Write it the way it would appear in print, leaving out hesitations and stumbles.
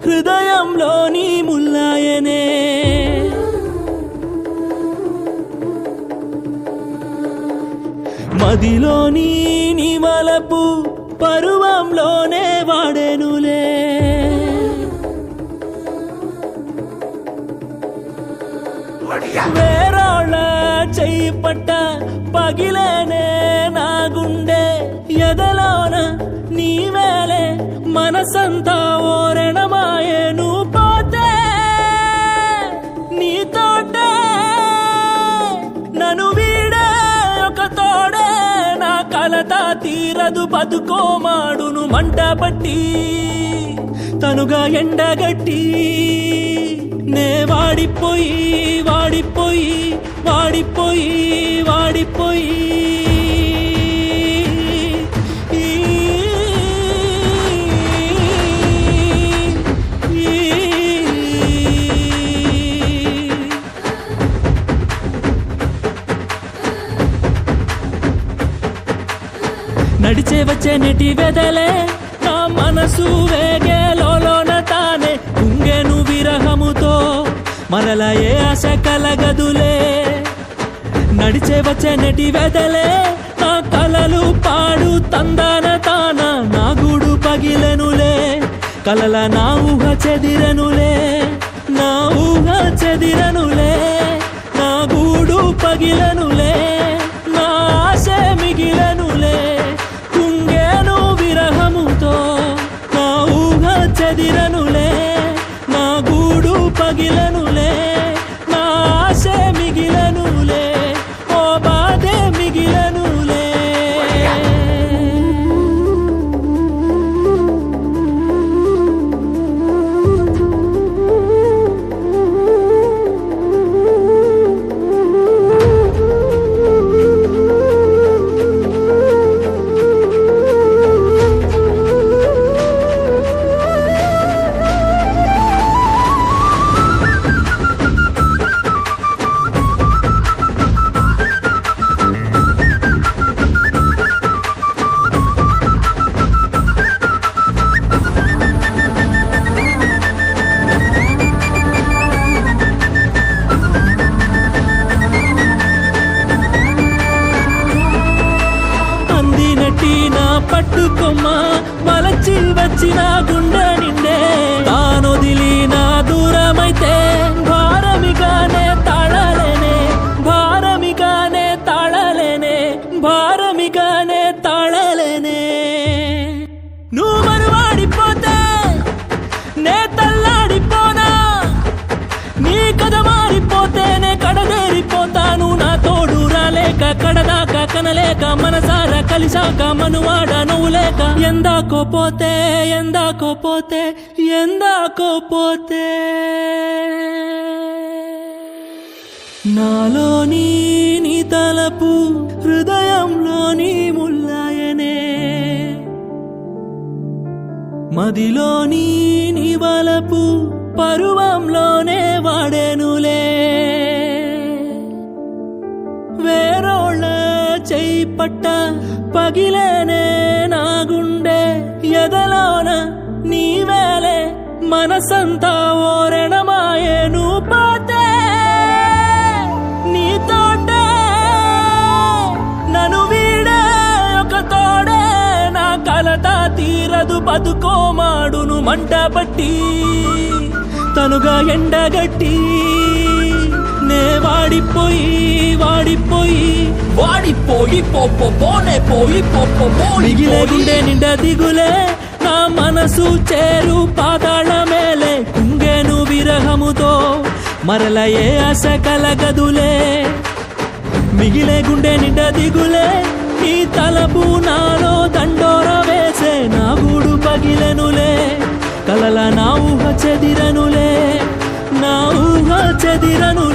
హృదయంలోని ముల్లాయనే మదిలోని నిమలపు పరువంలోనే వాడెనులే వేరోళ్ళ చెయ్యి పట్ట పగిలేనే నా గుండె ఎదలోన నీవేలే మనసంతా ఓరణమాయే నువ్వు పోతే నీతోటే నన్ను వీడే ఒక తోడే నా కలత తీరదు బతుకోమాడును మంట పట్టి తనుగా ఎండగట్టి నే వాడిపోయి వాడిపోయి వాడిపోయి వాడిపోయి నడిచే వచ్చే నెటి వెదలే నా మనసు వేగే లోన తానే కుంగెను విరహముతో మరల ఏ ఆశ కలగదులే నడిచే వచ్చే నెటి వెదలే నా కలలు పాడు తందాన తాన నా గూడు పగిలెనులే కలల నా ఊహ చెదిరనులే నా ఊహ చెదిరనులే నా గూడు పగిలనులే నా ఆశ మిగిలనులే కుంగేను విరహముతో నా ఊహ చెదిరనులే నా గూడు పగిలనులే నా ఆశ మిగిలనులే ఓ బాధే మిగిలనులే పట్టుకొమ్మా వలచి వచ్చిన గుండె నిండే తానొదిలి నా దూరమైతే భారమిగానే తాళలేనే భారమిగానే తాళలేనే భారమిగానే తాళలేనే నువ్వు మరువాడిపోతే నే తల్లాడిపోనా నీ కథ మారిపోతేనే కడదేరిపోతాను నా తోడు రాలేక కడదాకా కనలేక మనసారా కలిసాక మనువాడ నువ్వు లేక ఎందాకో పోతే ఎందాకో పోతే ఎందాకో పోతే నాలోని నీ తలపు హృదయంలోని ముల్లాయనే మదిలోని నీ వలపు పరువంలోనే వాడెనులే వేరోళ్ళ చెయ్యి పట్ట పగిలేనే నా గుండె ఎదలోన నీవేలే మనసంతా ఓరణమాయే నువ్వు పోతే నీతోటే నన్ను వీడే ఒక తోడే నా కలత తీరదు బతుకోమాడును మంట పట్టి తనుగా ఎండగట్టి నే వాడిపోయి వాడిపోయి వాడిపోయి పోనే పోయి మిగిలే గుండె నిండా దిగులే నా మనసు చేరు పాతాళ మేలే కుంగేను విరహముతో మరల ఏ ఆశ కలగదులే మిగిలే గుండె నిండా దిగులే నీ తలపు నాలో దండోర వేసే నా గూడు పగిలెనులే కలల నా ఊహ చెదిరనులే నా ఊహ చెదిరను